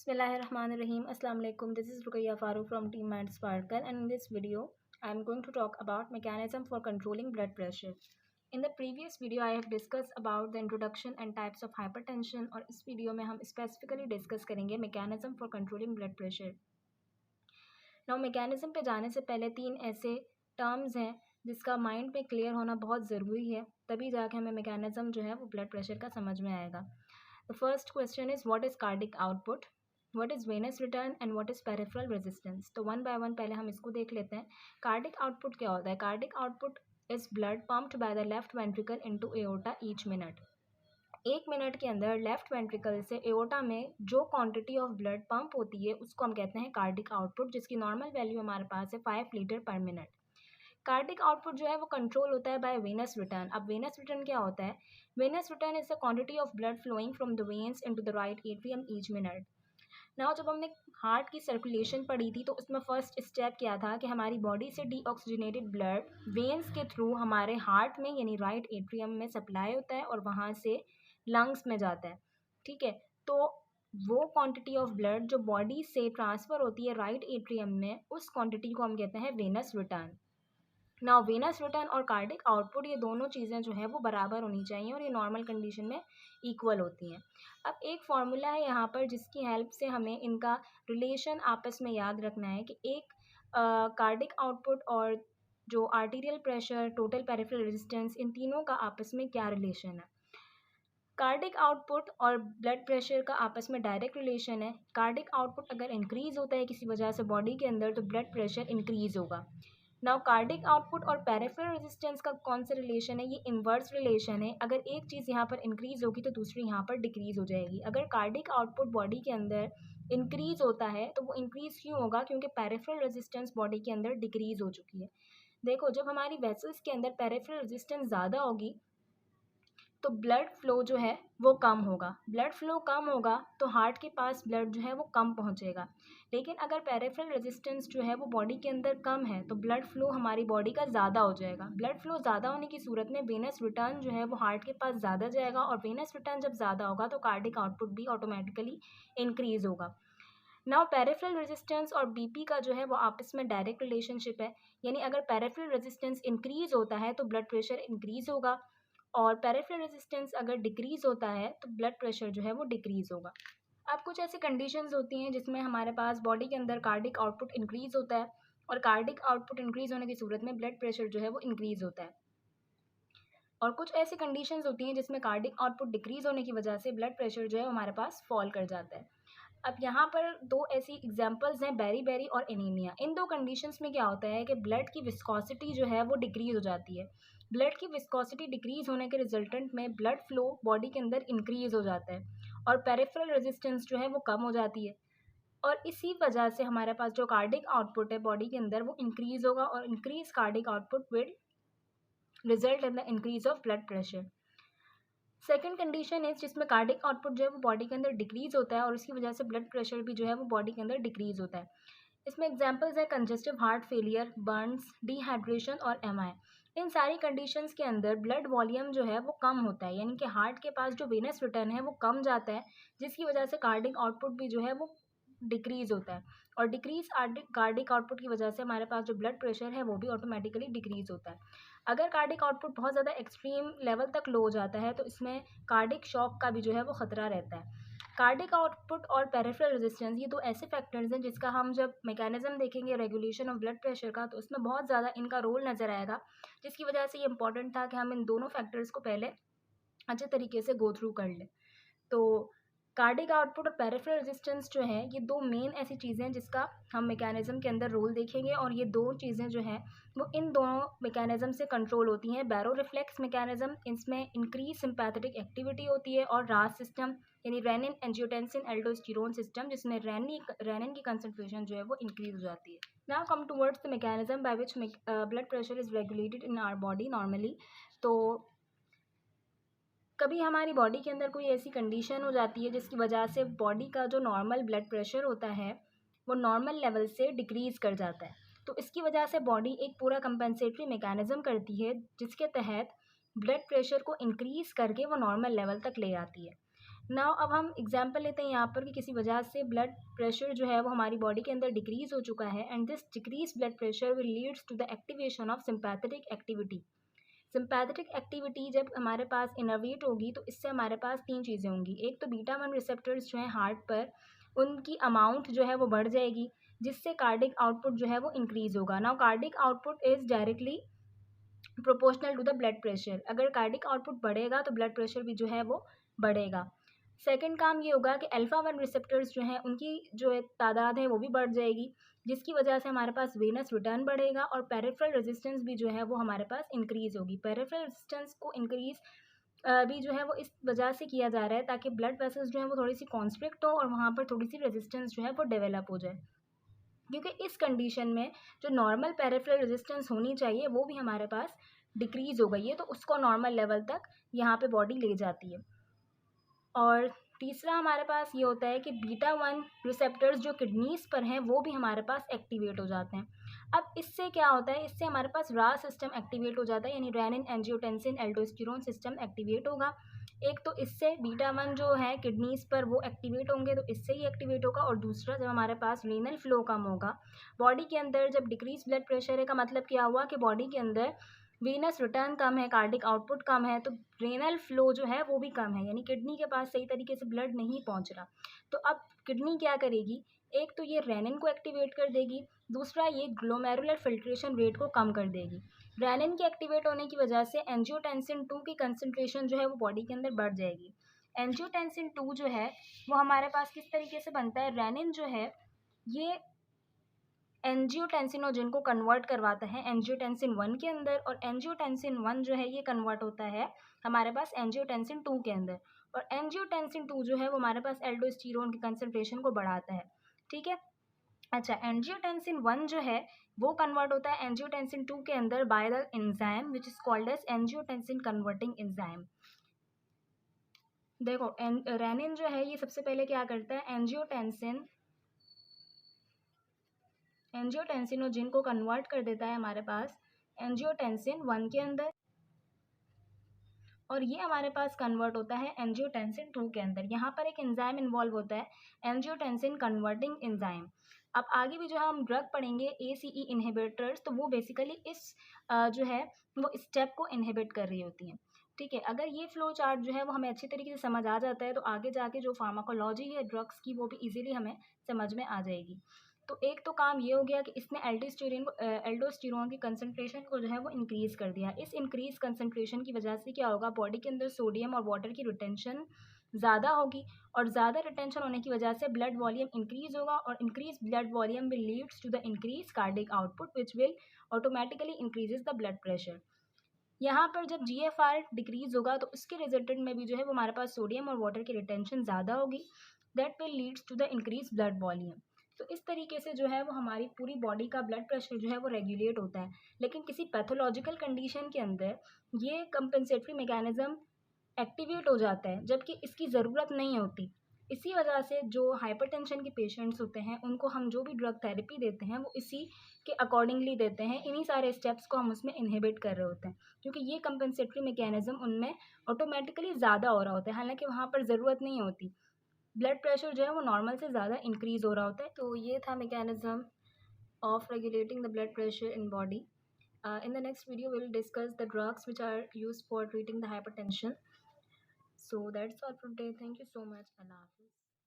Bismillahirrahmanirrahim. Assalamu alaikum. This is Ruqayya Farooq from Team Mind Sparkle, and in this video I am going to talk about mechanism for controlling blood pressure. In the previous video I have discussed about the introduction and types of hypertension, और इस video में हम specifically discuss करेंगे mechanism for controlling blood pressure. Now mechanism पे जाने से पहले तीन ऐसे टर्म्स हैं जिसका माइंड पे क्लियर होना बहुत ज़रूरी है, तभी जाके हमें mechanism जो है वो ब्लड प्रेशर का समझ में आएगा. The first question is what is cardiac output, what is venous return and what is peripheral resistance. तो वन बाय वन पहले हम इसको देख लेते हैं. कार्डिक आउटपुट क्या होता है? Cardiac output is blood pumped by the left ventricle into aorta each minute. एक मिनट के अंदर लेफ्ट वेंट्रिकल से एओर्टा में जो क्वांटिटी ऑफ ब्लड पंप होती है उसको हम कहते हैं कार्डिक आउटपुट, जिसकी नॉर्मल वैल्यू हमारे पास है 5 लीटर पर मिनट. कार्डिक आउटपुट जो है वो कंट्रोल होता है बाय वेनस रिटर्न. अब वेनस रिटर्न क्या होता है? Venous return is the quantity of blood flowing from the veins into the right atrium each minute. Now जब हमने हार्ट की सर्कुलेशन पढ़ी थी तो उसमें फर्स्ट स्टेप क्या था कि हमारी बॉडी से डीऑक्सीजनेटेड ब्लड वेन्स के थ्रू हमारे हार्ट में यानी राइट एट्रियम में सप्लाई होता है और वहाँ से लंग्स में जाता है. ठीक है, तो वो क्वांटिटी ऑफ ब्लड जो बॉडी से ट्रांसफ़र होती है राइट एट्रियम में, उस क्वांटिटी को हम कहते हैं Venus return. Now Venus return और कार्डिक आउटपुट ये दोनों चीज़ें जो है वो बराबर होनी चाहिए और ये नॉर्मल कंडीशन में इक्वल होती हैं. अब एक फार्मूला है यहाँ पर जिसकी हेल्प से हमें इनका रिलेशन आपस में याद रखना है कि एक कार्डिक आउटपुट और जो arterial pressure, total peripheral resistance, इन तीनों का आपस में क्या रिलेशन है. कार्डिक आउटपुट और ब्लड प्रेशर का आपस में डायरेक्ट रिलेशन है. कार्डिक आउटपुट अगर इंक्रीज़ होता है किसी वजह से बॉडी के अंदर तो ब्लड प्रेशर इंक्रीज़ होगा. नाउ कार्डिक आउटपुट और पेरिफेरल रेजिस्टेंस का कौन सा रिलेशन है? ये इन्वर्स रिलेशन है. अगर एक चीज़ यहाँ पर इंक्रीज़ होगी तो दूसरी यहाँ पर डिक्रीज़ हो जाएगी. अगर कार्डिक आउटपुट बॉडी के अंदर इंक्रीज़ होता है तो वो इंक्रीज़ क्यों होगा? क्योंकि पेरिफेरल रेजिस्टेंस बॉडी के अंदर डिक्रीज़ हो चुकी है. देखो, जब हमारी वेसल्स के अंदर पेरिफेरल रेजिस्टेंस ज़्यादा होगी तो ब्लड फ्लो जो है वो कम होगा. ब्लड फ्लो कम होगा तो हार्ट के पास ब्लड जो है वो कम पहुंचेगा. लेकिन अगर पेरिफेरल रेजिस्टेंस जो है वो बॉडी के अंदर कम है तो ब्लड फ्लो हमारी बॉडी का ज़्यादा हो जाएगा. ब्लड फ्लो ज़्यादा होने की सूरत में वेनस रिटर्न जो है वो हार्ट के पास ज़्यादा जाएगा और वेनस रिटर्न जब ज़्यादा होगा तो कार्डिक आउटपुट भी ऑटोमेटिकली इंक्रीज़ होगा. नाउ पेरिफेरल रेजिस्टेंस और बीपी का जो है वो आपस में डायरेक्ट रिलेशनशिप है. यानी अगर पेरिफेरल रेजिस्टेंस इंक्रीज़ होता है तो ब्लड प्रेशर इंक्रीज़ होगा और पेरिफेरल रेजिस्टेंस अगर डिक्रीज़ होता है तो ब्लड प्रेशर जो है वो डिक्रीज़ होगा. अब कुछ ऐसी कंडीशंस होती हैं जिसमें हमारे पास बॉडी के अंदर कार्डिक आउटपुट इंक्रीज़ होता है और कार्डिक आउटपुट इंक्रीज़ होने की सूरत में ब्लड प्रेशर जो है वो इंक्रीज़ होता है. और कुछ ऐसी कंडीशंस होती हैं जिसमें कार्डिक आउटपुट डिक्रीज़ होने की वजह से ब्लड प्रेशर जो है हमारे पास फॉल कर जाता है. अब यहाँ पर दो ऐसी एग्जांपल्स हैं, बेरी और एनीमिया. इन दो कंडीशंस में क्या होता है कि ब्लड की विस्कोसिटी जो है वो डिक्रीज़ हो जाती है. ब्लड की विस्कोसिटी डिक्रीज़ होने के रिजल्टेंट में ब्लड फ्लो बॉडी के अंदर इंक्रीज़ हो जाता है और पेरिफेरल रेजिस्टेंस जो है वो कम हो जाती है. और इसी वजह से हमारे पास जो कार्डिक आउटपुट है बॉडी के अंदर वो इंक्रीज़ होगा और increase cardiac output will result in the increase of blood pressure. Second condition है जिसमें कार्डिक आउटपुट जो है वो बॉडी के अंदर डिक्रीज़ होता है और इसकी वजह से ब्लड प्रेशर भी जो है वो बॉडी के अंदर डिक्रीज़ होता है. इसमें एग्जांपल्स है congestive heart failure, Burns, dehydration और एमआई. इन सारी कंडीशंस के अंदर ब्लड वॉल्यूम जो है वो कम होता है, यानी कि हार्ट के पास जो वेनस रिटर्न है वो कम जाता है, जिसकी वजह से कार्डिक आउटपुट भी जो है वो डिक्रीज़ होता है और डिक्रीज कार्डिक आउटपुट की वजह से हमारे पास जो ब्लड प्रेशर है वो भी ऑटोमेटिकली डिक्रीज़ होता है. अगर कार्डिक आउटपुट बहुत ज़्यादा एक्सट्रीम लेवल तक लो हो जाता है तो इसमें कार्डिक शॉक का भी जो है वो ख़तरा रहता है. कार्डिक आउटपुट और पेरिफेरल रेजिस्टेंस ये दो ऐसे फैक्टर्स हैं जिसका हम जब मैकेनिज्म देखेंगे रेगुलेशन ऑफ ब्लड प्रेशर का तो उसमें बहुत ज़्यादा इनका रोल नज़र आएगा, जिसकी वजह से ये इंपॉर्टेंट था कि हम इन दोनों फैक्टर्स को पहले अच्छे तरीके से गो थ्रू कर लें. तो कार्डिक आउटपुट और पेरिफेरल रेजिस्टेंस जो है ये दो मेन ऐसी चीज़ें हैं जिसका हम मैकेनिज्म के अंदर रोल देखेंगे और ये दो चीज़ें जो हैं वो इन दोनों मैकेनिज्म से कंट्रोल होती हैं. बैरो रिफ्लेक्स मैकेनिज्म, इसमें इंक्रीज सिंपैथेटिक एक्टिविटी होती है, और रास सिस्टम यानी रेनिन एंजियोटेंसिन एल्डोस्टेरोन सिस्टम जिसमें रेनिन की कंसनट्रेशन जो है वो इंक्रीज हो जाती है. Now come towards the mechanism by which blood pressure is regulated in our body normally. तो कभी हमारी बॉडी के अंदर कोई ऐसी कंडीशन हो जाती है जिसकी वजह से बॉडी का जो नॉर्मल ब्लड प्रेशर होता है वो नॉर्मल लेवल से डिक्रीज़ कर जाता है. तो इसकी वजह से बॉडी एक पूरा कंपेंसेटरी मैकेनिज्म करती है जिसके तहत ब्लड प्रेशर को इंक्रीज़ करके वो नॉर्मल लेवल तक ले आती है. नाउ अब हम एग्जांपल लेते हैं यहाँ पर कि किसी वजह से ब्लड प्रेशर जो है वो हमारी बॉडी के अंदर डिक्रीज हो चुका है, and this decrease blood pressure will leads to the activation of sympathetic activity. Sympathetic activity जब हमारे पास इनर्वेट होगी तो इससे हमारे पास तीन चीज़ें होंगी। एक तो बीटा वन रिसेप्टर्स जो हैं हार्ट पर, उनकी अमाउंट जो है वो बढ़ जाएगी, जिससे कार्डिक आउटपुट जो है वो इंक्रीज होगा। Now cardiac output is directly proportional to the blood pressure. अगर कार्डिक आउटपुट बढ़ेगा तो ब्लड प्रेशर भी जो है वो बढ़ेगा। सेकंड काम ये होगा कि अल्फा वन रिसेप्टर्स जो हैं उनकी जो है तादाद है वो भी बढ़ जाएगी, जिसकी वजह से हमारे पास वेनस रिटर्न बढ़ेगा और पेरिफेरल रेजिस्टेंस भी जो है वो हमारे पास इंक्रीज होगी। पेरिफेरल रेजिस्टेंस को इंक्रीज भी जो है वो इस वजह से किया जा रहा है ताकि ब्लड वेसल्स जो है वो थोड़ी सी कॉन्स्ट्रिक्ट हो और वहाँ पर थोड़ी सी रेजिस्टेंस जो है वो डेवलप हो जाए, क्योंकि इस कंडीशन में जो नॉर्मल पेरिफेरल रेजिस्टेंस होनी चाहिए वो भी हमारे पास डिक्रीज हो गई है, तो उसको नॉर्मल लेवल तक यहाँ पे बॉडी ले जाती है। और तीसरा हमारे पास ये होता है कि बीटा वन रिसेप्टर्स जो किडनीज पर हैं वो भी हमारे पास एक्टिवेट हो जाते हैं। अब इससे क्या होता है, इससे हमारे पास रास सिस्टम एक्टिवेट हो जाता है, यानी renin angiotensin aldosterone system activate होगा। एक तो इससे बीटा वन जो है किडनीज पर वो एक्टिवेट होंगे, तो इससे ही एक्टिवेट होगा। और दूसरा, जब हमारे पास रीनल फ्लो कम होगा बॉडी के अंदर, जब डिक्रीज ब्लड प्रेशर है का मतलब क्या हुआ कि बॉडी के अंदर वीनस रिटर्न कम है, कार्डिक आउटपुट कम है, तो रेनल फ्लो जो है वो भी कम है, यानी किडनी के पास सही तरीके से ब्लड नहीं पहुंच रहा। तो अब किडनी क्या करेगी, एक तो ये रेनिन को एक्टिवेट कर देगी, दूसरा ये ग्लोमेरुलर फिल्ट्रेशन रेट को कम कर देगी। रेनिन के एक्टिवेट होने की वजह से एंजियोटेंसिन 2 की कंसनट्रेशन जो है वो बॉडी के अंदर बढ़ जाएगी। एंजियोटेंसिन 2 जो है वो हमारे पास किस तरीके से बनता है, रेनिन जो है ये एंजियोटेंसिनोजन को कन्वर्ट करवाता है एंजियोटेंसिन 1 के अंदर, और एंजियोटेंसिन 1 जो है ये कन्वर्ट होता है हमारे पास एंजियोटेंसिन 2 के अंदर, और एंजियोटेंसिन 2 जो है वो हमारे पास एल्डोस्टेरोन की कंसंट्रेशन को बढ़ाता है। ठीक है। अच्छा, एंजियोटेंसिन 1 जो है वो कन्वर्ट होता है एंजियोटेंसिन 2 के अंदर by the enzyme which is called as angiotensin converting enzyme. देखो रेनिन जो है ये सबसे पहले क्या करता है, एंजियोटेंसिनोजिन को कन्वर्ट कर देता है हमारे पास एंजियोटेंसिन 1 के अंदर, और ये हमारे पास कन्वर्ट होता है एंजियोटेंसिन 2 के अंदर। यहाँ पर एक एंजाइम इन्वॉल्व होता है, एंजियोटेंसिन कन्वर्टिंग एंजाइम। अब आगे भी जो हम ड्रग पढ़ेंगे ACE इनहिबिटर्स, तो वो बेसिकली इस जो है वो स्टेप को इनहिबिट कर रही होती हैं। ठीक है, अगर ये फ्लो चार्ट जो है वो हमें अच्छी तरीके से समझ आ जाता है तो आगे जाके जो फार्माकोलॉजी है ड्रग्स की वो भी इजीली हमें समझ में आ जाएगी। तो एक तो काम ये हो गया कि इसने एल्डोस्टेरोन की कंसंट्रेशन को जो है वो इंक्रीज कर दिया। इस इंक्रीज कंसंट्रेशन की वजह से क्या होगा, बॉडी के अंदर सोडियम और वाटर की रिटेंशन ज़्यादा होगी, और ज़्यादा रिटेंशन होने की वजह से ब्लड वॉल्यूम इंक्रीज होगा, और increase blood volume will leads to the increase cardiac output which will automatically increases the blood pressure. यहाँ पर जब GFR डिक्रीज होगा तो उसके रिजल्टेंट में भी जो है वो हमारे पास सोडियम और वाटर की रिटेंशन ज़्यादा होगी, that will leads to the increase blood volume. तो इस तरीके से जो है वो हमारी पूरी बॉडी का ब्लड प्रेशर जो है वो रेगुलेट होता है। लेकिन किसी पैथोलॉजिकल कंडीशन के अंदर ये कंपेंसेटरी मैकेनिज्म एक्टिवेट हो जाता है जबकि इसकी ज़रूरत नहीं होती। इसी वजह से जो हाइपरटेंशन के पेशेंट्स होते हैं उनको हम जो भी ड्रग थेरेपी देते हैं वो इसी के अकॉर्डिंगली देते हैं, इन्हीं सारे स्टेप्स को हम उसमें इनहिबिट कर रहे होते हैं, क्योंकि ये कंपेंसेटरी मैकेनिज्म उनमें ऑटोमेटिकली ज़्यादा हो रहा होता है, हालांकि वहाँ पर ज़रूरत नहीं होती। ब्लड प्रेशर जो है वो नॉर्मल से ज़्यादा इंक्रीज हो रहा होता है। तो ये था mechanism of regulating the blood pressure in body. In the next video, we will discuss the drugs which are used for treating the hypertension. So that's all for today. Thank you so much. Allah Hafiz.